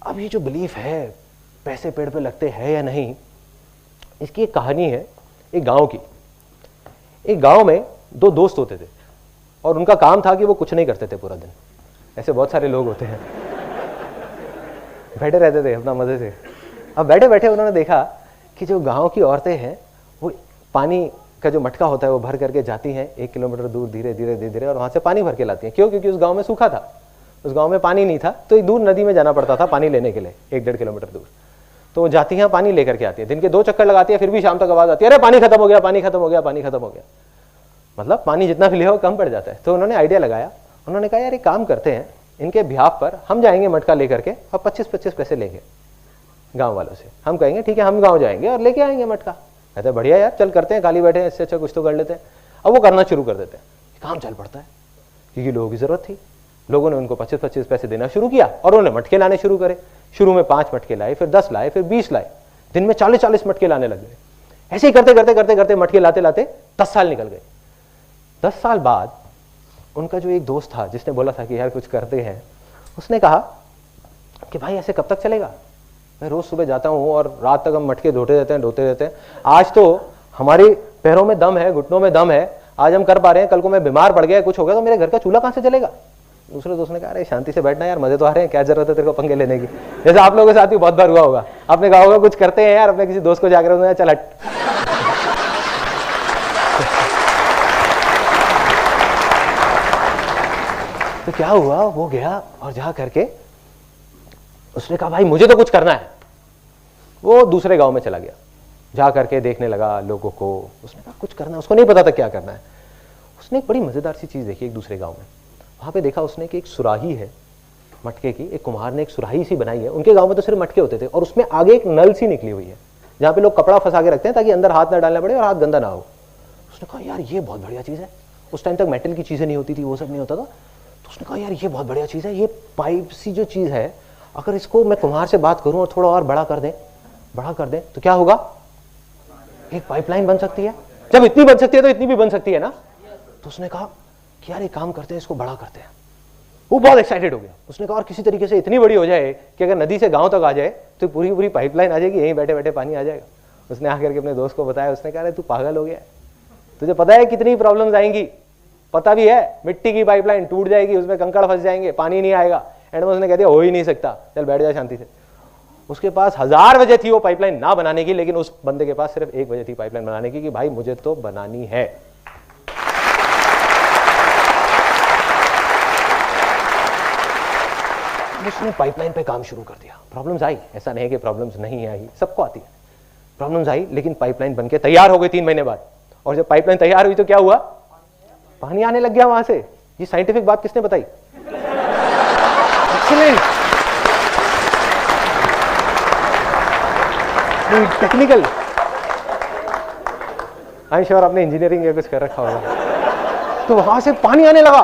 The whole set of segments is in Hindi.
अब ये जो बिलीफ है पैसे पेड़ पे लगते हैं या नहीं, इसकी एक कहानी है एक गांव की। एक गांव में दो दोस्त होते थे और उनका काम था कि वो कुछ नहीं करते थे पूरा दिन। ऐसे बहुत सारे लोग होते हैं, बैठे रहते थे अपना मजे से। अब बैठे बैठे उन्होंने देखा कि जो गांव की औरतें हैं वो पानी का जो मटका होता है वो भर करके जाती हैं 1 किलोमीटर दूर धीरे धीरे धीरे धीरे और वहां से पानी भर के लाती हैं। क्यों? क्योंकि उस गांव में सूखा था, उस गांव में पानी नहीं था, तो एक दूर नदी में जाना पड़ता था पानी लेने के लिए 1-1.5 किलोमीटर दूर। तो वो जाती हैं, पानी लेकर के आती है, दिन के 2 चक्कर लगाती है, फिर भी शाम तक आवाज आती है, अरे पानी खत्म हो गया, पानी खत्म हो गया, पानी खत्म हो गया। मतलब पानी जितना भी ले हो कम पड़ जाता है। तो उन्होंने आइडिया लगाया, उन्होंने कहा यार एक काम करते हैं, इनके बिहाफ पर हम जाएंगे मटका लेकर के और 25-25 पैसे लेंगे गांव वालों से। हम कहेंगे ठीक है हम गांव जाएंगे और लेके आएंगे मटका। कहते हैं बढ़िया यार, चल करते हैं, खाली बैठे हैं, इससे अच्छा कुछ तो कर लेते हैं। अब वो करना शुरू कर देते हैं, काम चल पड़ता है क्योंकि लोगों की जरूरत थी। लोगों ने उनको 25-25 पैसे देना शुरू किया और उन्होंने मटके लाने शुरू करे। शुरू में 5 मटके लाए, फिर 10 लाए, फिर 20 लाए, दिन में 40-40 मटके लाने लग गए। ऐसे ही करते करते करते करते मटके लाते लाते 10 साल निकल गए। 10 साल बाद उनका जो एक दोस्त था जिसने बोला था कि यार कुछ करते हैं, उसने कहा कि भाई ऐसे कब तक चलेगा, मैं रोज सुबह जाता हूँ और रात तक हम मटके धोते रहते हैं। आज तो हमारे पैरों में दम है, घुटनों में दम है, आज हम कर पा रहे हैं, कल को मैं बीमार पड़ गया, कुछ हो गया तो मेरे घर का चूल्हा कहाँ से चलेगा। दूसरे दोस्त ने कहा अरे शांति से बैठना यार, मजे तो आ रहे हैं, क्या जरूरत है तेरे को पंगे लेने की। जैसे आप लोगों के साथ भी बहुत बार हुआ होगा, आपने कहा होगा कुछ करते हैं यार, अपने किसी दोस्त को जाकर चल हट। तो क्या हुआ, वो गया और जा करके उसने कहा भाई मुझे तो कुछ करना है। वो दूसरे गांव में चला गया, जा करके देखने लगा लोगों को। उसने कहा कुछ करना है, उसको नहीं पता था क्या करना है। उसने एक बड़ी मजेदार सी चीज देखी एक दूसरे गांव में। वहां पे देखा उसने कि एक सुराही है मटके की, एक कुम्हार ने एक सुराही सी बनाई है। उनके गांव में तो सिर्फ मटके होते थे और उसमें आगे एक नल सी निकली हुई है जहां पे लोग कपड़ा फंसा के रखते हैं ताकि अंदर हाथ ना डालना पड़े और हाथ गंदा ना हो। उसने कहा यार ये बहुत बढ़िया चीज है। उस टाइम तक मेटल की चीजें नहीं होती थी, वो सब नहीं होता था। तो उसने कहा यार ये बहुत बढ़िया चीज है, ये पाइप सी जो चीज है, अगर इसको मैं कुम्हार से बात करूं और थोड़ा और बड़ा कर दें तो क्या होगा, एक पाइपलाइन बन सकती है। जब इतनी बन सकती है तो इतनी भी बन सकती है ना। तो उसने कहा कि यार एक काम करते हैं, इसको बड़ा करते हैं। वो बहुत एक्साइटेड हो गया। उसने कहा और किसी तरीके से इतनी बड़ी हो जाए कि अगर नदी से गांव तक आ जाए तो पूरी पूरी पाइपलाइन आ जाएगी, यहीं बैठे बैठे पानी आ जाएगा। उसने आकर के अपने दोस्त को बताया। उसने कहा अरे तू पागल हो गया है, तुझे पता है कितनी प्रॉब्लम्स आएंगी, पता भी है। मिट्टी की पाइपलाइन टूट जाएगी, उसमें कंकड़ फंस जाएंगे, पानी नहीं आएगा। एंड में उसने कह दिया हो ही नहीं सकता, चल बैठ जा शांति से। उसके पास 1000 वजह थी वो पाइपलाइन ना बनाने की, लेकिन उस बंदे के पास सिर्फ एक वजह थी पाइपलाइन बनाने की कि भाई मुझे तो बनानी है। उसने पाइपलाइन पे काम शुरू कर दिया। प्रॉब्लम्स आई, ऐसा नहीं है कि प्रॉब्लम्स नहीं आई, सबको आती है। प्रॉब्लम्स आई लेकिन पाइपलाइन बनके तैयार हो गई 3 महीने बाद। और जब पाइपलाइन तैयार हुई तो क्या हुआ, पानी आने लग गया वहां से। ये साइंटिफिक बात किसने बताई? टेक्निकल, आई एम श्योर आपने इंजीनियरिंग या कुछ कर रखा होगा। तो वहां से पानी आने लगा,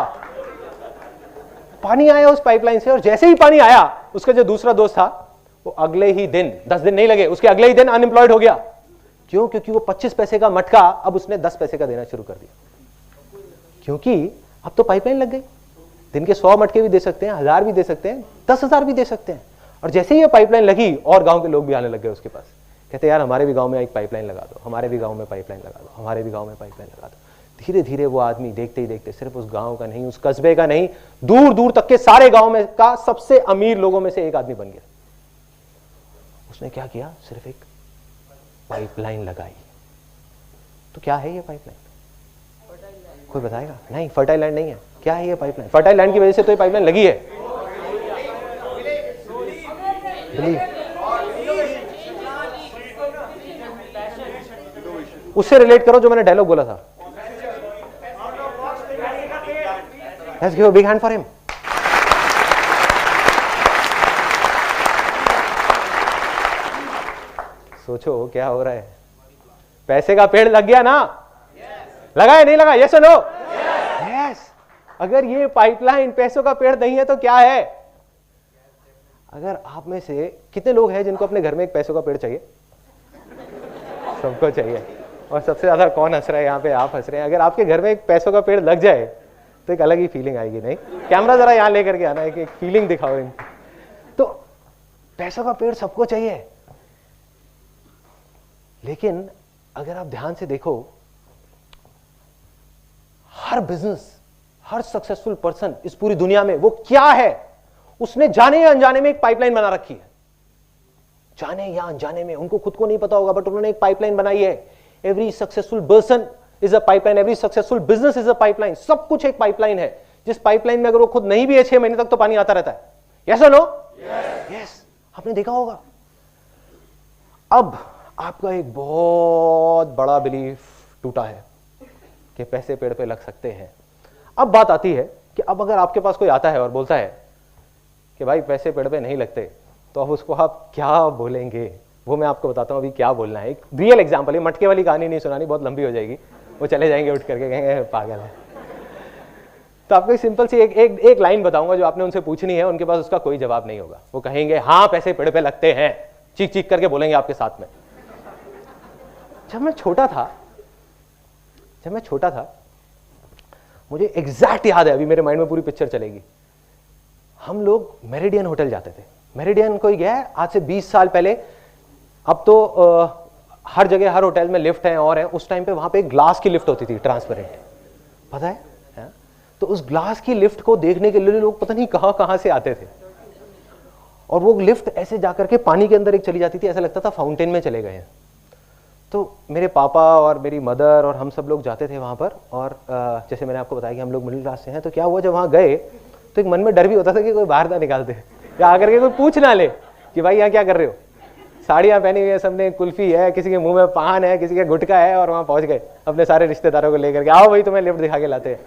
पानी आया उस पाइपलाइन से। और जैसे ही पानी आया, उसका जो दूसरा दोस्त था वो अगले ही दिन, 10 दिन नहीं लगे, उसके अगले ही दिन अनएम्प्लॉयड हो गया। क्यों? क्योंकि वो 25 पैसे का मटका अब उसने 10 पैसे का देना शुरू कर दिया। क्योंकि अब तो पाइपलाइन लग गई, दिन के 100 मटके भी दे सकते हैं, 1000 भी दे सकते हैं, 10,000 भी दे सकते हैं। और जैसे ही ये पाइपलाइन लगी और गांव के लोग भी आने लग गए उसके पास, कहते यार हमारे भी गांव में एक पाइपलाइन लगा दो, हमारे भी गांव में पाइपलाइन लगा दो, हमारे भी गांव में पाइपलाइन लगा दो। धीरे धीरे वो आदमी देखते ही देखते सिर्फ उस गांव का नहीं, उस कस्बे का नहीं, दूर दूर तक के सारे गांव में का सबसे अमीर लोगों में से एक आदमी बन गया। उसने क्या किया, सिर्फ एक पाइपलाइन लगाई। तो क्या है ये पाइपलाइन? कोई बताएगा? नहीं, फर्टाइल लैंड नहीं है। क्या है ये पाइपलाइन? फर्टाइल लैंड की वजह से तो ये पाइपलाइन लगी है। उससे रिलेट करो जो मैंने डायलॉग बोला था। Let's give a big hand for him. सोचो क्या हो रहा है। पैसे का पेड़ लग गया ना? लगा है नहीं लगा? यस और नो? यस। अगर ये पाइपलाइन पैसों का पेड़ नहीं है तो क्या है? अगर आप में से कितने लोग हैं जिनको अपने घर में एक पैसों का पेड़ चाहिए? सबको चाहिए। और सबसे ज्यादा कौन हंस रहा है यहाँ पे? आप हंस रहे हैं। अगर आपके घर में एक पैसों का पेड़ लग जाए तो एक अलग ही फीलिंग आएगी। नहीं, कैमरा जरा यहाँ लेकर के आना है कि एक फीलिंग दिखाओ इनको। तो पैसों का पेड़ सबको चाहिए, लेकिन अगर आप ध्यान से देखो, हर बिजनेस, हर सक्सेसफुल पर्सन इस पूरी दुनिया में, वो क्या है, उसने जाने या अनजाने में एक पाइपलाइन बना रखी है। जाने या अनजाने में, उनको खुद को नहीं पता होगा, बट उन्होंने एक पाइपलाइन बनाई है। Every successful person is a pipeline, every successful business is a pipeline. सब कुछ एक पाइपलाइन है, जिस पाइपलाइन में अगर वो खुद नहीं भी है 6 महीने तक तो पानी आता रहता है। यस और नो? यस। आपने देखा होगा। अब आपका एक बहुत बड़ा बिलीफ टूटा है कि पैसे पेड़ पे लग सकते हैं। अब बात आती है कि अब अगर आपके पास कोई आता है और बोलता है कि भाई पैसे पेड़ पे नहीं लगते, तो अब उसको आप क्या बोलेंगे? वो मैं आपको बताता हूं अभी क्या बोलना है। एक रियल एग्जांपल है, मटके वाली कहानी नहीं सुनानी, बहुत लंबी हो जाएगी, वो चले जाएंगे उठ करके, कहेंगे पागल है। तो आपको एक सिंपल सी एक लाइन बताऊंगा जो आपने उनसे पूछनी है, उनके पास उसका कोई जवाब नहीं होगा। वो कहेंगे हाँ पैसे पेड़ पे लगते हैं, चीख चीख करके बोलेंगे आपके साथ में। जब मैं छोटा था मुझे एग्जैक्ट याद है, अभी मेरे माइंड में पूरी पिक्चर चलेगी। हम लोग मेरिडियन होटल जाते थे। मेरिडियन कोई गया है आज से 20 साल पहले, अब तो हर जगह हर होटल में लिफ्ट है और है। उस टाइम पे वहां पे ग्लास की लिफ्ट होती थी, ट्रांसपेरेंट, पता है? तो उस ग्लास की लिफ्ट को देखने के लिए लोग पता नहीं कहां कहां से आते थे, और वो लिफ्ट ऐसे जाकर के पानी के अंदर एक चली जाती थी, ऐसा लगता था फाउंटेन में चले गए हैं। तो मेरे पापा और मेरी मदर और हम सब लोग जाते थे वहां पर, और जैसे मैंने आपको बताया कि हम लोग मिडिल क्लास से हैं, तो क्या हुआ जब वहां गए तो एक मन में डर भी होता था कि कोई बाहर ना निकाल दे, या आकर के कोई पूछ ना ले कि भाई यहाँ क्या कर रहे हो। साड़ियाँ पहनी हुई है सबने, कुल्फी है, किसी के मुंह में पान है, किसी के गुटखा है, और वहां पहुंच गए अपने सारे रिश्तेदारों को लेकर के, आओ भाई तुम्हें लिफ्ट दिखा के लाते हैं।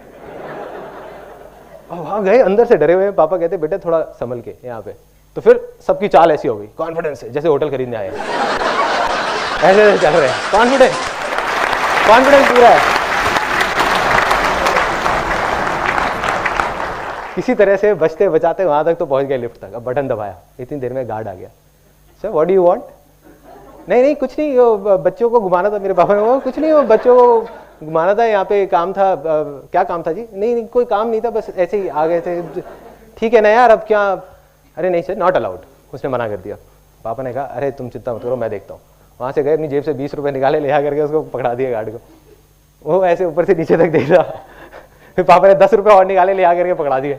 और वहां गए अंदर से डरे हुए। पापा कहते बेटे थोड़ा संभल के यहाँ पे। तो फिर सबकी चाल ऐसी हो गई, कॉन्फिडेंस है, जैसे होटल खरीदने आए ऐसे चल रहे हैं, कॉन्फिडेंस पूरा है। किसी तरह से बचते बचाते वहां तक तो पहुंच गए लिफ्ट तक। अब बटन दबाया, इतनी देर में गार्ड आ गया। Sir what do you want? नहीं कुछ नहीं, वो बच्चों को घुमाना था। मेरे पापा ने, वो कुछ नहीं, वो बच्चों को घुमाना था, यहाँ पे काम था। क्या काम था जी? नहीं कोई काम नहीं था, बस ऐसे ही आ गए थे। ठीक है ना यार, अब क्या? अरे नहीं सर नॉट अलाउड, उसने मना कर दिया। पापा ने कहा अरे तुम चिंता मत करो, मैं देखता हूँ। वहां से गए, अपनी जेब से 20 रुपए निकाले, ले आ करके उसको पकड़ा दिया गार्ड को। वो ऐसे ऊपर से नीचे तक देख रहा। फिर पापा ने 10 रुपए और निकाले, ले आ करके पकड़ा दिए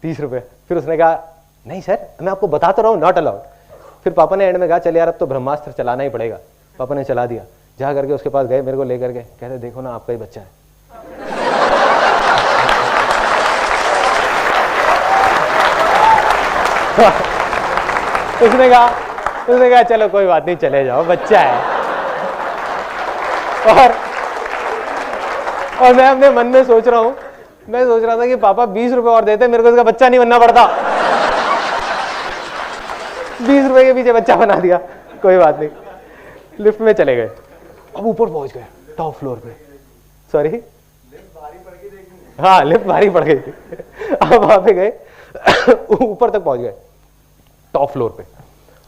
30 रुपए। फिर उसने कहा नहीं सर मैं आपको बता तो रहा हूँ नॉट अलाउड। फिर पापा ने एंड में कहा चल यार अब तो ब्रह्मास्त्र चलाना ही पड़ेगा। पापा ने चला दिया। जा करके उसके पास गए, मेरे को लेकर के कहते देखो ना आपका ही बच्चा है। उसने कहा चलो कोई बात नहीं, चले जाओ, बच्चा है। और मैं अपने मन में सोच रहा था कि पापा 20 रुपए और देते, मेरे को इसका बच्चा नहीं बनना पड़ता। 20 रुपए के पीछे बच्चा बना दिया, कोई बात नहीं। लिफ्ट में चले गए, अब ऊपर पहुंच गए, टॉप फ्लोर पे। सॉरी, हाँ लिफ्ट भारी पड़ गई थी। अब वहां पे गए, ऊपर तक पहुंच गए, टॉप फ्लोर पे।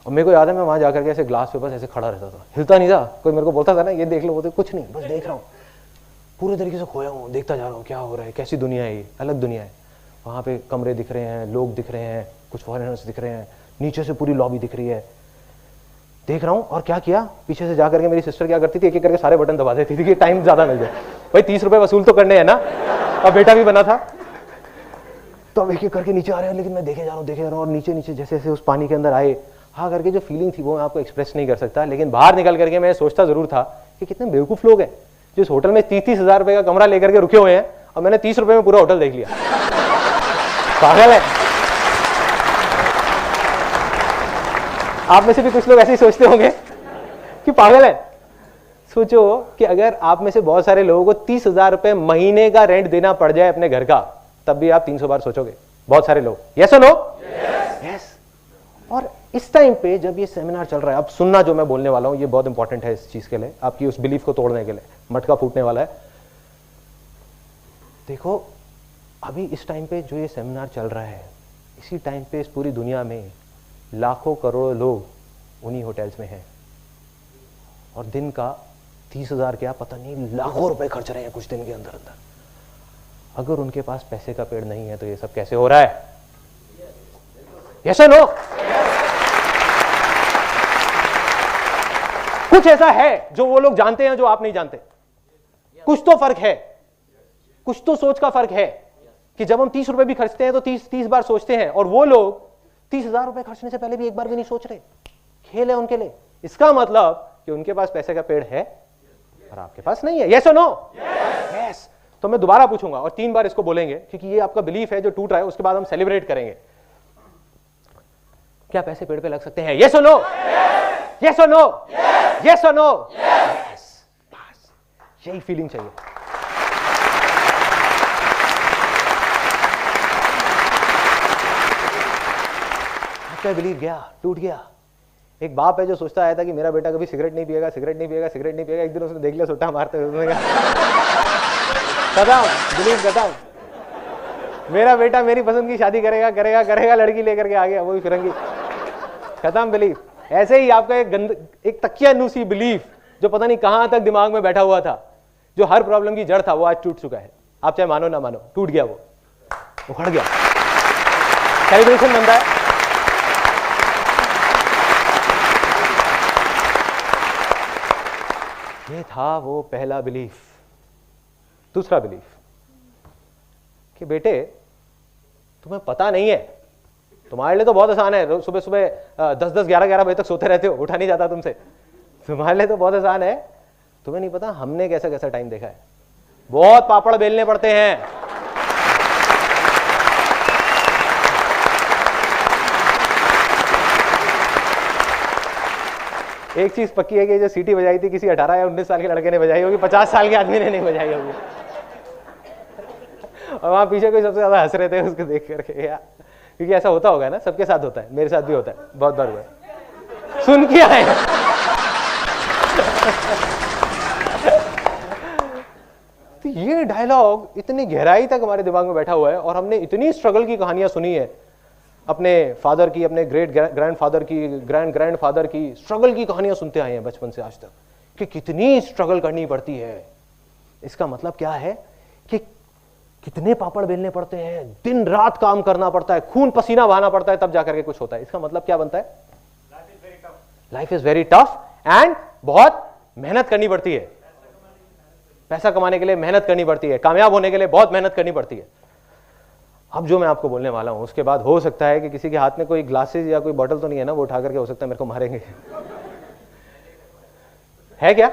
और मेरे को याद है मैं वहां जाकर के ऐसे ग्लास पे बस ऐसे खड़ा रहता था, हिलता नहीं था। कोई मेरे को बोलता था ना ये देख लो, वो तो कुछ नहीं, बस देख रहा हूँ, पूरे तरीके से खोया हूँ, देखता जा रहा हूँ क्या हो रहा है, कैसी दुनिया है ये, अलग दुनिया है। वहां पे कमरे दिख रहे हैं, लोग दिख रहे हैं, कुछ फॉरेनर्स दिख रहे हैं, नीचे से पूरी लॉबी दिख रही है, देख रहा हूँ। और क्या किया, पीछे से जाकर के मेरी सिस्टर क्या करती थी, एक एक करके सारे बटन दबा देती थी कि टाइम ज्यादा मिल जाए। भाई 30 रुपए वसूल तो करने हैं ना, और बेटा भी बना था। तो अब एक एक करके नीचे आ रहे हैं, लेकिन मैं देखे जा रहा हूँ, और नीचे नीचे जैसे जैसे उस पानी के अंदर आए, हाँ करके जो फीलिंग थी वो मैं आपको एक्सप्रेस नहीं कर सकता। लेकिन बाहर निकल करके मैं सोचता जरूर था कि कितने बेवकूफ लोग हैं जो इस होटल में 30-30 हजार रुपए का कमरा लेकर के रुके हुए हैं, और मैंने 30 रुपए में पूरा होटल देख लिया। पागल है। आप में से भी कुछ लोग ऐसे ही सोचते होंगे कि पागल है। सोचो कि अगर आप में से बहुत सारे लोगों को 30,000 रुपए महीने का रेंट देना पड़ जाए अपने घर का, तब भी आप 300 बार सोचोगे। बहुत सारे लोग, यस और नो? यस। और इस टाइम पे जब ये सेमिनार चल रहा है, अब सुनना जो मैं बोलने वाला हूं ये बहुत इंपॉर्टेंट है इस चीज के लिए, आपकी उस बिलीफ को तोड़ने के लिए, मटका फूटने वाला है। देखो अभी इस टाइम पे जो ये सेमिनार चल रहा है, इसी टाइम पे इस पूरी दुनिया में लाखों करोड़ों लोग उन्हीं होटल्स में हैं, और दिन का 30,000 क्या पता नहीं लाखों रुपए खर्च रहे हैं कुछ दिन के अंदर अंदर। अगर उनके पास पैसे का पेड़ नहीं है तो ये सब कैसे हो रहा है? यस और नो? कुछ ऐसा है जो वो लोग जानते हैं जो आप नहीं जानते। कुछ तो फर्क है, कुछ तो सोच का फर्क है कि जब हम 30 रुपए भी खर्चते हैं तो 30 बार सोचते हैं, और वो लोग 30,000 रुपए खर्चने से पहले भी एक बार भी नहीं सोच रहे। खेल है उनके लिए। इसका मतलब कि उनके पास पैसे का पेड़ है और आपके पास नहीं है। यस और नो? यस। तो मैं दोबारा पूछूंगा और 3 बार इसको बोलेंगे, क्योंकि ये आपका बिलीफ है जो टूट रहा है। उसके बाद हम सेलिब्रेट करेंगे। क्या पैसे पेड़ पे लग सकते हैं? यस और नो? यस और नो? यस और नो? यस। बस यही फीलिंग चाहिए। आपका बिलीव गया, टूट गया। एक बाप है जो सोचता आया था कि मेरा बेटा कभी सिगरेट नहीं पिएगा, सिगरेट नहीं पिएगा, सिगरेट नहीं पिएगा। एक दिन उसने देख लिया सुट्टा मारते हुए, उसने खत्म, बिलीव खत्म। मेरा बेटा मेरी पसंद की शादी करेगा, करेगा, करेगा, लड़की लेकर के आ गया, वो भी फिरंगी। खत्म बिलीफ। ऐसे ही आपका एक तकिया नूसी बिलीफ जो पता नहीं कहां तक दिमाग में बैठा हुआ था, जो हर प्रॉब्लम की जड़ था, वो आज टूट चुका है। आप चाहे मानो ना मानो, टूट गया, वो उखड़ गया। सेलिब्रेशन बनता है। ये था वो पहला बिलीफ। दूसरा बिलीफ कि बेटे तुम्हें पता नहीं है, तुम्हारे लिए तो बहुत आसान है, सुबह सुबह 10-10, 11-11 बजे तक सोते रहते हो, उठा नहीं जाता तुमसे। तुम्हारे लिए तो बहुत आसान है, तुम्हें नहीं पता हमने कैसा कैसा टाइम देखा है। बहुत पापड़ बेलने पड़ते हैं। एक चीज पक्की है कि जो सीटी बजाई थी किसी 18 या 19 साल के लड़के ने बजाई होगी, 50 साल के आदमी ने नहीं बजाई होगी। और वहां पीछे कोई सबसे ज्यादा हंस रहे थे उसको देख करके यार, क्योंकि ऐसा होता होगा ना, सबके साथ होता है, मेरे साथ भी होता है, बहुत बार हुआ है। सुन के आए। तो ये डायलॉग इतनी गहराई तक हमारे दिमाग में बैठा हुआ है, और हमने इतनी स्ट्रगल की कहानियां सुनी है, अपने फादर की, अपने ग्रेट ग्रैंडफादर की, ग्रैंडफादर की स्ट्रगल की कहानियां सुनते आए हैं बचपन से आज तक, कि कितनी स्ट्रगल करनी पड़ती है। इसका मतलब क्या है कि कितने पापड़ बेलने पड़ते हैं, दिन रात काम करना पड़ता है, खून पसीना बहाना पड़ता है, तब जाकर के कुछ होता है। इसका मतलब क्या बनता है? Life is very tough and बहुत मेहनत करनी पड़ती है। पैसा कमाने के लिए मेहनत करनी पड़ती है, कामयाब होने के लिए बहुत मेहनत करनी पड़ती है। अब जो मैं आपको बोलने वाला हूं उसके बाद हो सकता है कि किसी के हाथ में कोई ग्लासेस या कोई बॉटल तो नहीं है ना, वो उठा करके हो सकता है मेरे को मारेंगे। है क्या?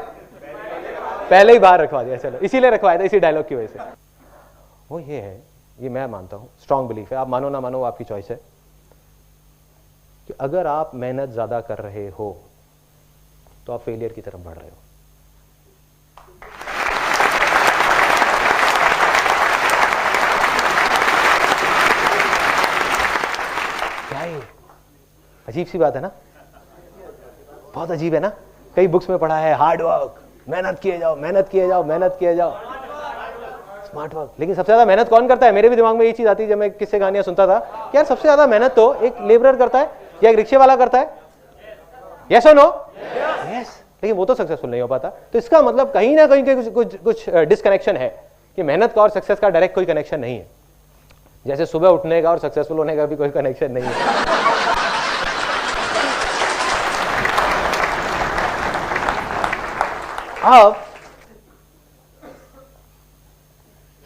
पहले ही बाहर रखवा दिया, चलो इसीलिए रखवाया था, इसी डायलॉग की वजह से। वो ये है, ये मैं मानता हूं, स्ट्रांग बिलीफ है, आप मानो ना मानो आपकी चॉइस है, कि अगर आप मेहनत ज्यादा कर रहे हो तो आप फेलियर की तरफ बढ़ रहे हो। अजीब सी बात है ना, बहुत अजीब है ना। कई बुक्स में पढ़ा है हार्ड वर्क, मेहनत किए जाओ, मेहनत किए जाओ, मेहनत किए जाओ, स्मार्ट वर्क। लेकिन सबसे ज्यादा मेहनत कौन करता है? मेरे भी दिमाग में ये चीज आती है जब मैं किससे कहानियां सुनता था कि यार सबसे ज्यादा मेहनत तो एक लेबरर करता है या एक रिक्शे वाला करता है। यस और नो? यस। लेकिन वो तो सक्सेसफुल नहीं हो पाता। तो इसका मतलब कहीं ना कहीं कुछ डिसकनेक्शन है कि मेहनत का और सक्सेस का डायरेक्ट कोई कनेक्शन नहीं है। जैसे सुबह उठने का और सक्सेसफुल होने का भी कोई कनेक्शन नहीं है। अब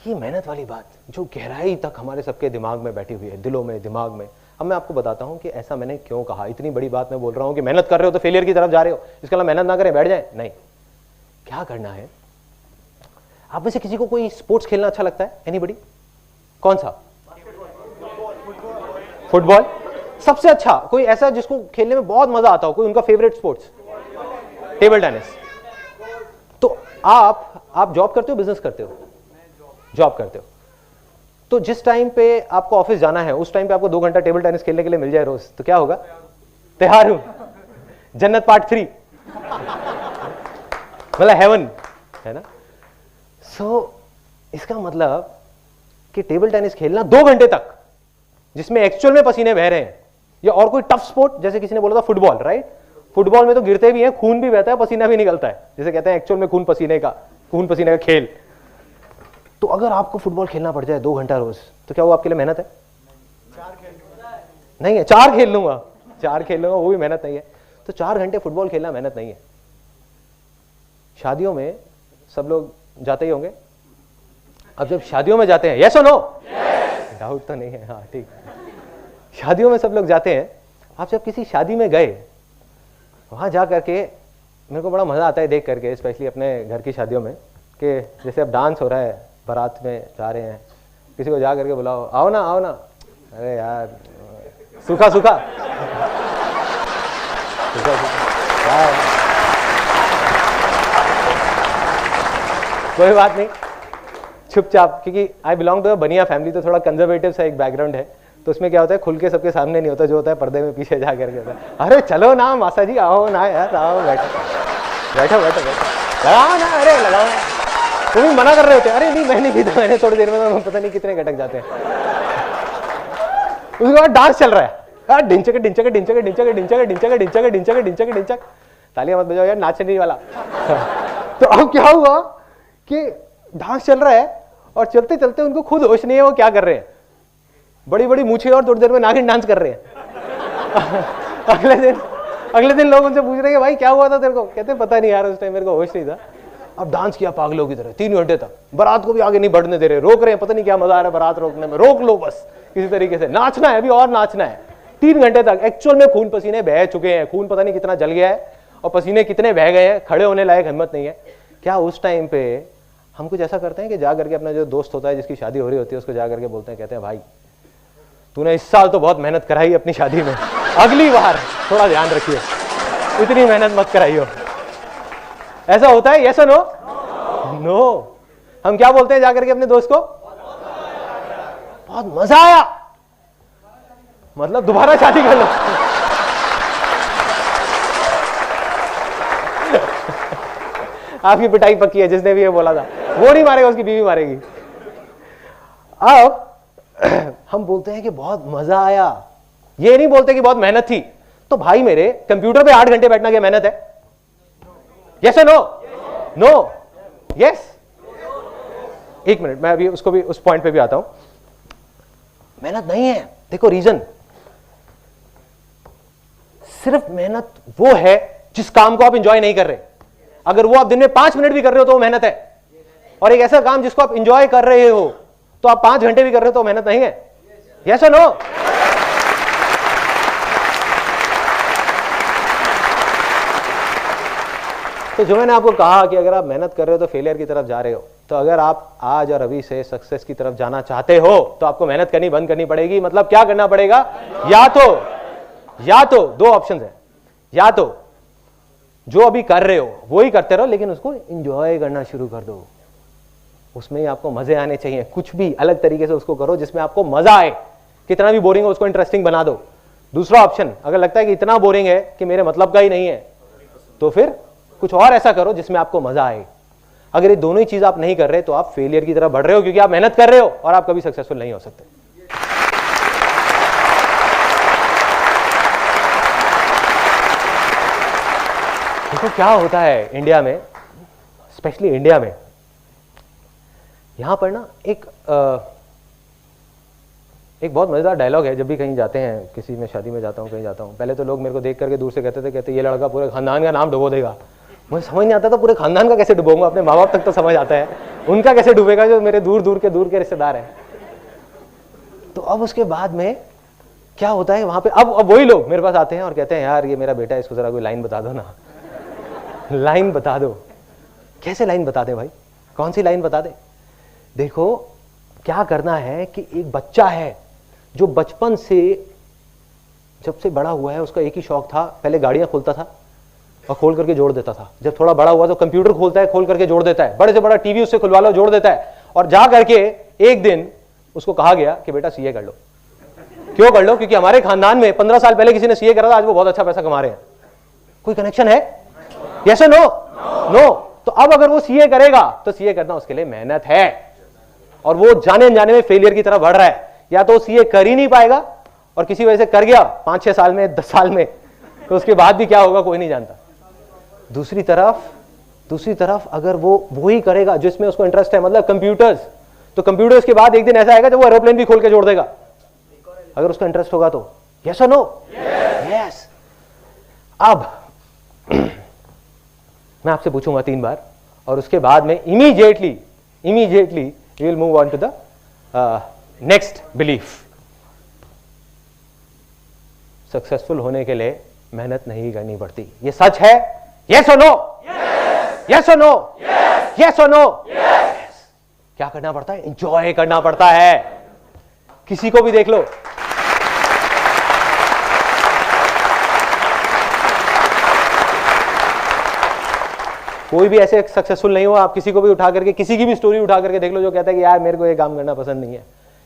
ये मेहनत वाली बात जो गहराई तक हमारे सबके दिमाग में बैठी हुई है, दिलों में, दिमाग में। अब मैं आपको बताता हूं कि ऐसा मैंने क्यों कहा। इतनी बड़ी बात मैं बोल रहा हूं कि मेहनत कर रहे हो तो फेलियर की तरफ जा रहे हो, इसके अलावा मेहनत ना करें बैठ जाए, नहीं। क्या करना है? आप में से किसी को कोई स्पोर्ट्स खेलना अच्छा लगता है? एनीबॉडी? कौन सा? फुटबॉल सबसे अच्छा? कोई ऐसा जिसको खेलने में बहुत मजा आता हो, कोई उनका फेवरेट स्पोर्ट्स? Table tennis. तो आप जॉब करते हो, बिजनेस करते हो? जॉब करते हो। तो जिस टाइम पे आपको ऑफिस जाना है उस टाइम पे आपको 2 घंटा टेबल टेनिस खेलने के लिए मिल जाए रोज, तो क्या होगा? तैयार हूं, जन्नत पार्ट 3, मतलब हेवन, है ना। सो इसका मतलब कि टेबल टेनिस खेलना 2 घंटे तक, जिसमें एक्चुअल में पसीने बह रहे हैं, या और कोई टफ स्पोर्ट, जैसे किसी ने बोला था फुटबॉल, राइट? फुटबॉल में तो गिरते भी हैं, खून भी बहता है, पसीना भी निकलता है, जैसे कहते हैं एक्चुअल में खून पसीने का खेल। तो अगर आपको फुटबॉल खेलना पड़ जाए 2 घंटा रोज, तो क्या वो आपके लिए मेहनत है? नहीं है। 4 खेल लूंगा, वो भी मेहनत नहीं है। तो 4 घंटे फुटबॉल खेलना मेहनत नहीं है। शादियों में सब लोग जाते ही होंगे। अब जब शादियों में जाते हैं, यस और नो? डाउट तो नहीं है, हाँ ठीक। शादियों में सब लोग जाते हैं। आप जब किसी शादी में गए, वहाँ जा करके मेरे को बड़ा मज़ा आता है देख करके, स्पेशली अपने घर की शादियों में, कि जैसे अब डांस हो रहा है, बारात में जा रहे हैं, किसी को जा करके बुलाओ, आओ ना आओ ना, अरे यार सूखा सूखा कोई बात नहीं, चुपचाप, क्योंकि आई बिलोंग टू अ बनिया फैमिली, तो थोड़ा कंजर्वेटिव सा एक बैकग्राउंड है, तो उसमें क्या होता है, खुल के सबके सामने नहीं होता, जो होता है पर्दे में पीछे जा करके होता है। अरे चलो ना मासा जी, आओ ना यार, आओ बैठो बैठो बैठो बैठो, लगाओ ना, अरे लगाओ ना। तुम भी मना कर रहे होते, अरे नहीं मैं नहीं पीता, मैंने थोड़ी देर में पता नहीं कितने घटक जाते हैं। उसके बाद डांस चल रहा है, डिंचक डिंचक डिंचक डिंचक डिंचक डिंचक डिंचक डिंचक डिंचक डिंचक, तालियां मत बजाओ यार, नाचने वाला। तो अब क्या हुआ कि डांस चल रहा है और चलते चलते उनको खुद होश नहीं है वो क्या कर रहे हैं, बड़ी बड़ी मूछें और थोड़ी देर में नागिन डांस कर रहे हैं। अगले दिन लोग उनसे पूछ रहे हैं भाई क्या हुआ था तेरे को, कहते पता नहीं यार, उस टाइम मेरे को होश नहीं था। अब डांस किया पागलों की तरह 3 घंटे तक, बारात को भी आगे नहीं बढ़ने दे रहे, रोक रहे हैं, पता नहीं क्या मजा आ रहा है बारात रोकने में, रोक लो बस किसी तरीके से, नाचना है अभी और नाचना है। 3 घंटे तक एक्चुअल में खून पसीने बह चुके हैं, खून पता नहीं कितना जल गया है और पसीने कितने बह गए हैं, खड़े होने लायक हिम्मत नहीं है। क्या उस टाइम पे हम कुछ ऐसा करते हैं कि जा करके अपना जो दोस्त होता है जिसकी शादी हो रही होती है उसको जा करके बोलते हैं, कहते हैं भाई तूने इस साल तो बहुत मेहनत कराई अपनी शादी में, अगली बार थोड़ा ध्यान रखिए, इतनी मेहनत मत कराइयो। ऐसा होता है, यस और नो? नो। हम क्या बोलते हैं जाकर के अपने दोस्त को, बहुत मजा आया, मतलब दोबारा शादी कर लो। आपकी पिटाई पक्की है, जिसने भी ये बोला था वो नहीं मारेगा, उसकी बीवी मारेगी। अब हम बोलते हैं कि बहुत मजा आया, ये नहीं बोलते कि बहुत मेहनत थी। तो भाई मेरे, कंप्यूटर पे 8 घंटे बैठना क्या मेहनत है? यस और नो? नो? यस? एक मिनट, मैं अभी उसको भी उस पॉइंट पे भी आता हूं। मेहनत नहीं है, देखो रीजन, सिर्फ मेहनत वो है जिस काम को आप इंजॉय नहीं कर रहे। अगर वो आप दिन में 5 मिनट भी कर रहे हो तो वो मेहनत है, और एक ऐसा काम जिसको आप इंजॉय कर रहे हो तो आप 5 घंटे भी कर रहे हो तो मेहनत नहीं है। यस और नो? तो जो मैंने आपको कहा कि अगर आप मेहनत कर रहे हो तो फेलियर की तरफ जा रहे हो, तो अगर आप आज और अभी से सक्सेस की तरफ जाना चाहते हो तो आपको मेहनत करनी बंद करनी पड़ेगी। मतलब क्या करना पड़ेगा, या तो 2 ऑप्शन है, या तो जो अभी कर रहे हो वो ही करते रहो, लेकिन उसको एंजॉय करना शुरू कर दो, उसमें ही आपको मजे आने चाहिए। कुछ भी अलग तरीके से उसको करो जिसमें आपको मजा आए, कितना भी बोरिंग हो उसको इंटरेस्टिंग बना दो। दूसरा ऑप्शन, अगर लगता है कि इतना बोरिंग है कि मेरे मतलब का ही नहीं है, तो फिर कुछ और ऐसा करो जिसमें आपको मजा आए। अगर ये दोनों ही चीज आप नहीं कर रहे तो आप फेलियर की तरफ बढ़ रहे हो, क्योंकि आप मेहनत कर रहे हो और आप कभी सक्सेसफुल नहीं हो सकते। देखो क्या होता है इंडिया में, स्पेशली इंडिया में, यहां पर ना एक बहुत मजेदार डायलॉग है। जब भी कहीं जाते हैं, किसी में शादी में जाता हूं, कहीं जाता हूं, पहले तो लोग मेरे को देख करके दूर से कहते ये लड़का पूरे खानदान का नाम डुबो देगा। मुझे समझ नहीं आता था पूरे खानदान का कैसे डुबोऊंगा, अपने माँ बाप तक तो समझ आता है, उनका कैसे डूबेगा जो मेरे दूर दूर के रिश्तेदार हैं। तो अब उसके बाद में क्या होता है वहां पे, अब वही लोग मेरे पास आते हैं और कहते हैं यार ये मेरा बेटा है, इसको जरा कोई लाइन बता दो ना, लाइन बता दो। कैसे लाइन बता दे भाई, कौन सी लाइन बता दे? देखो क्या करना है कि एक बच्चा है जो बचपन से जब से बड़ा हुआ है, उसका एक ही शौक था, पहले गाड़ियां खोलता था और खोल करके जोड़ देता था। जब थोड़ा बड़ा हुआ तो कंप्यूटर खोलता है, खोल करके जोड़ देता है, बड़े से बड़ा टीवी उससे खुलवा लो, जोड़ देता है। और जा करके एक दिन उसको कहा गया कि बेटा सीए कर लो। क्यों कर लो? क्योंकि हमारे खानदान में 15 साल पहले किसी ने सीए करा था, आज वो बहुत अच्छा पैसा कमा रहे हैं। कोई कनेक्शन है? यस और नो? नो। तो अब अगर वो सीए करेगा तो सीए करना उसके लिए मेहनत है, और वो जाने अनजाने में फेलियर की तरफ बढ़ रहा है। या तो सीए कर ही नहीं पाएगा, और किसी वजह से कर गया 5-6 साल में, 10 साल में, तो उसके बाद भी क्या होगा कोई नहीं जानता। दूसरी तरफ अगर वो ही करेगा जिसमें उसको इंटरेस्ट है, मतलब कंप्यूटर्स, तो कंप्यूटर्स के बाद एक दिन ऐसा आएगा जब वो एरोप्लेन भी खोल के जोड़ देगा, अगर उसका इंटरेस्ट होगा तो। यस और नो? यस। अब मैं आपसे पूछूंगा 3 बार और उसके बाद में immediately we will move on to the next belief. Successful होने के लिए मेहनत नहीं करनी पड़ती, ये सच है? यस और नो? यस और नो? यस और नो? क्या करना पड़ता है? एंजॉय करना पड़ता है। किसी को भी देख लो, कोई भी ऐसे सक्सेसफुल नहीं हुआ, आप किसी को भी उठा करके, किसी की भी स्टोरी उठा करके देख लो जो कहता है कि यार मेरे को ये काम करना पसंद नहीं है,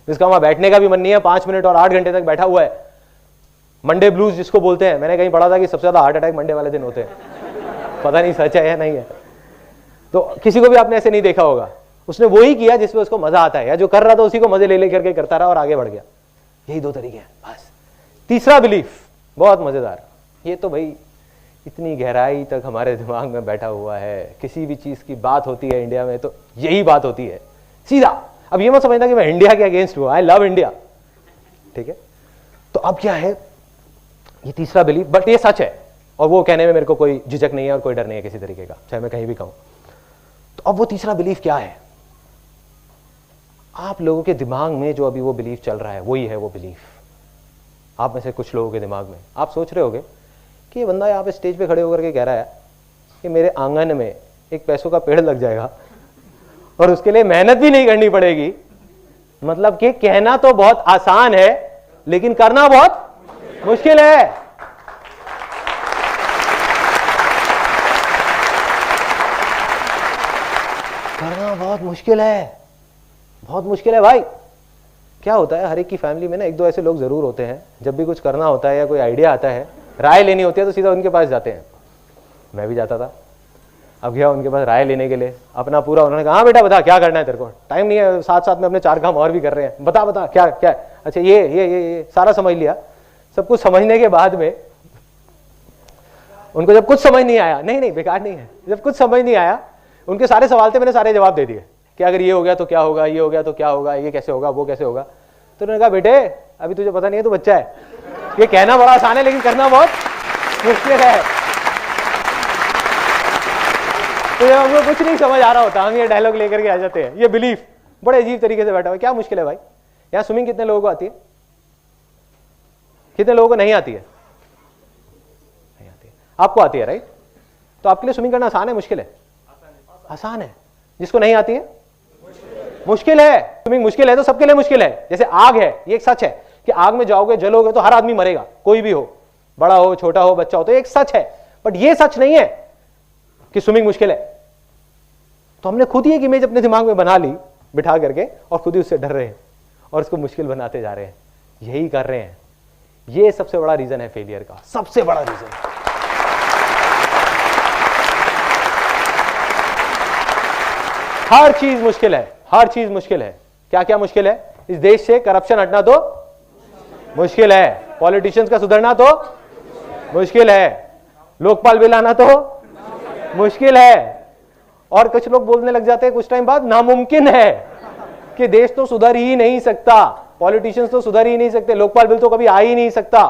जिसका वहां बैठने का भी मन नहीं है, 5 मिनट और 8 घंटे तक बैठा हुआ है। मंडे ब्लूज जिसको बोलते हैं, मैंने कहीं पढ़ा था कि सबसे ज्यादा हार्ट अटैक मंडे वाले दिन होते हैं, पता नहीं सच है या नहीं है। तो किसी को भी आपने ऐसे नहीं देखा होगा, उसने वही किया जिसमें उसको मजा आता है, या जो कर रहा था उसी को मजे ले लेकर के करता रहा और आगे बढ़ गया। यही 2 तरीके हैं बस। तीसरा बिलीफ बहुत मजेदार, ये तो भाई इतनी गहराई तक हमारे दिमाग में बैठा हुआ है, किसी भी चीज की बात होती है इंडिया में तो यही बात होती है सीधा। अब ये मत समझना कि मैं इंडिया के अगेंस्ट हूं, आई लव इंडिया, ठीक है। तो अब क्या है, ये तीसरा बिलीफ, बट ये सच है और वो कहने में मेरे को कोई झिझक नहीं है और कोई डर नहीं है किसी तरीके का, चाहे मैं कहीं भी कहूं। तो अब वो तीसरा बिलीफ क्या है? आप लोगों के दिमाग में जो अभी वो बिलीफ चल रहा है वही है वो बिलीफ। आप में से कुछ लोगों के दिमाग में आप सोच रहे होगे कि ये बंदा यहाँ पे स्टेज पे खड़े होकर के कह रहा है कि मेरे आंगन में एक पैसों का पेड़ लग जाएगा और उसके लिए मेहनत भी नहीं करनी पड़ेगी। मतलब कि कहना तो बहुत आसान है लेकिन करना बहुत मुश्किल है। करना बहुत मुश्किल है, बहुत मुश्किल है भाई। क्या होता है, हर एक की फैमिली में ना 1-2 ऐसे लोग जरूर होते हैं, जब भी कुछ करना होता है या कोई आइडिया आता है, राय लेनी होती है तो सीधा उनके पास जाते हैं। मैं भी जाता था, अब गया उनके पास राय लेने के लिए, अपना पूरा, उन्होंने कहा हाँ बेटा बता क्या करना है, तेरे को टाइम नहीं है, साथ साथ में अपने 4 काम और भी कर रहे हैं, बता बता क्या क्या। अच्छा ये सारा समझ लिया। सब कुछ समझने के बाद में उनको जब कुछ समझ नहीं आया, नहीं बेकार नहीं है, जब कुछ समझ नहीं आया, उनके सारे सवाल थे, मैंने सारे जवाब दे दिए कि अगर ये हो गया तो क्या होगा, ये हो गया तो क्या होगा, ये कैसे होगा, वो कैसे होगा। तो उन्होंने कहा बेटे अभी तुझे पता नहीं है, तू बच्चा है, ये कहना बड़ा आसान है लेकिन करना बहुत मुश्किल है। तो जब हमको कुछ नहीं समझ आ रहा होता, हम ये डायलॉग लेकर के आ जाते हैं। ये बिलीफ बड़े अजीब तरीके से बैठा हुआ है। क्या मुश्किल है भाई? यहाँ स्विमिंग कितने लोगों को आती है? कितने लोगों को नहीं आती है? नहीं आती है। आपको आती है राइट? तो आपके लिए स्विमिंग करना आसान है मुश्किल है? आसान है। जिसको नहीं आती है मुश्किल है। स्विमिंग मुश्किल है तो सबके लिए मुश्किल है। जैसे आग है, ये एक सच है कि आग में जाओगे जलोगे तो हर आदमी मरेगा, कोई भी हो, बड़ा हो छोटा हो बच्चा हो, तो एक सच है। बट ये सच नहीं है कि स्विमिंग मुश्किल है। तो हमने खुद ही एक इमेज अपने दिमाग में बना ली बिठा करके और खुद ही उससे डर रहे हैं और उसको मुश्किल बनाते जा रहे हैं। यही कर रहे हैं। ये सबसे बड़ा रीजन है फेलियर का, सबसे बड़ा रीजन। हर चीज मुश्किल है, हर चीज मुश्किल है। क्या क्या मुश्किल है? इस देश से करप्शन हटना तो मुश्किल है, पॉलिटिशियंस का सुधरना तो मुश्किल है, लोकपाल बिल आना तो मुश्किल है। और कुछ लोग बोलने लग जाते हैं कुछ टाइम बाद नामुमकिन है कि देश तो सुधर ही नहीं सकता, पॉलिटिशियंस तो सुधर ही नहीं सकते, लोकपाल बिल तो कभी आ ही नहीं सकता,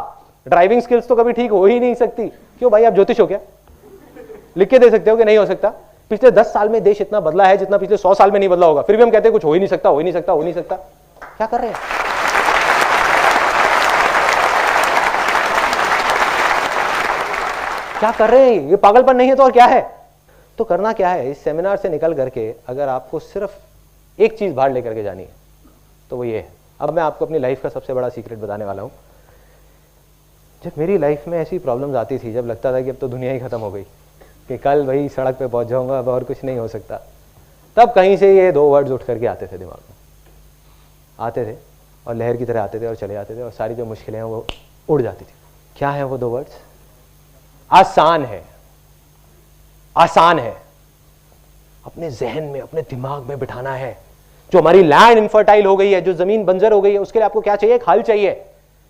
ड्राइविंग स्किल्स तो कभी ठीक हो ही नहीं सकती। क्यों भाई, आप ज्योतिष हो क्या? लिख के दे सकते हो कि नहीं हो सकता? पिछले 10 साल में देश इतना बदला है जितना पिछले 100 साल में नहीं बदला होगा, फिर भी हम कहते हैं कुछ हो ही नहीं सकता, हो ही नहीं सकता, हो नहीं सकता। क्या कर रहे हैं? क्या कर रहे हैं? ये पागलपन नहीं है तो और क्या है? तो करना क्या है? इस सेमिनार से निकल करके अगर आपको सिर्फ एक चीज बाहर लेकर के जानी है तो वो ये है। अब मैं आपको अपनी लाइफ का सबसे बड़ा सीक्रेट बताने वाला हूं। जब मेरी लाइफ में ऐसी प्रॉब्लम्स आती थी, जब लगता था कि अब तो दुनिया ही खत्म हो गई, कि कल वही सड़क पे पहुंच जाऊंगा, अब और कुछ नहीं हो सकता, तब कहीं से ये 2 वर्ड्स उठ करके आते थे दिमाग में, आते थे और लहर की तरह आते थे और चले जाते थे और सारी जो मुश्किलें हैं वो उड़ जाती थी। क्या है वो 2 वर्ड्स? आसान है। आसान है। अपने जहन में, अपने दिमाग में बिठाना है। जो हमारी लैंड इनफर्टाइल हो गई है, जो जमीन बंजर हो गई है, उसके लिए आपको क्या चाहिए? एक हल चाहिए,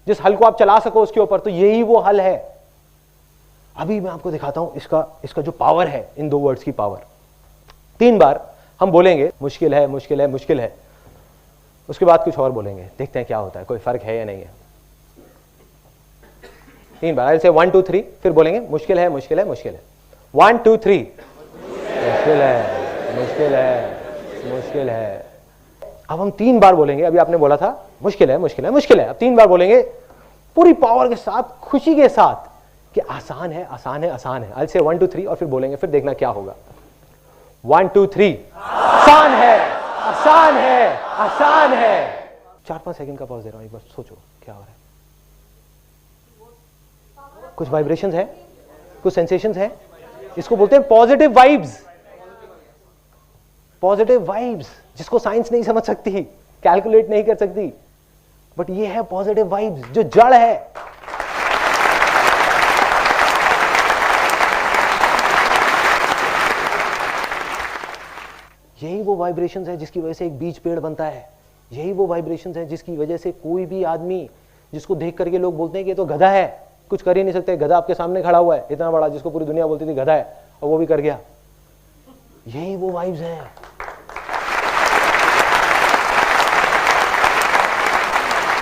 जिस हल को आप चला सको उसके ऊपर। तो यही वो हल है। अभी मैं आपको दिखाता हूं इसका जो पावर है, इन 2 वर्ड्स की पावर। 3 बार हम बोलेंगे मुश्किल है, मुश्किल है, मुश्किल है, उसके बाद कुछ और बोलेंगे, देखते हैं क्या होता है, कोई फर्क है या नहीं है। 3 बार, ऐसे 1 2 3, फिर बोलेंगे मुश्किल है, मुश्किल है, मुश्किल है। 1 2 3। मुश्किल है, मुश्किल है, मुश्किल है। अब हम 3 बार बोलेंगे, अभी आपने बोला था मुश्किल है, मुश्किल है, मुश्किल है, अब 3 बार बोलेंगे पूरी पावर के साथ, खुशी के साथ कि आसान है, आसान है, आसान है। I'll say 1 2 3 और फिर बोलेंगे, फिर देखना क्या होगा। 1 2 3, आसान है, आसान है, आसान है। 4-5 सेकंड का पॉज दे रहा हूं, एक बार सोचो क्या हो रहा है। कुछ वाइब्रेशंस है, कुछ सेंसेशंस है, इसको बोलते हैं पॉजिटिव वाइब्स। पॉजिटिव वाइब्स जिसको साइंस नहीं समझ सकती, कैलकुलेट नहीं कर सकती, बट ये है पॉजिटिव वाइब्स जो जड़ है। यही वो वाइब्रेशंस है जिसकी वजह से एक बीज पेड़ बनता है। यही वो वाइब्रेशंस है जिसकी वजह से कोई भी आदमी जिसको देख करके लोग बोलते हैं कि ये तो गधा है, कुछ कर ही नहीं सकते। गधा आपके सामने खड़ा हुआ है इतना बड़ा, जिसको पूरी दुनिया बोलती थी गधा है, और वो भी कर गया। यही वो वाइब्स हैं।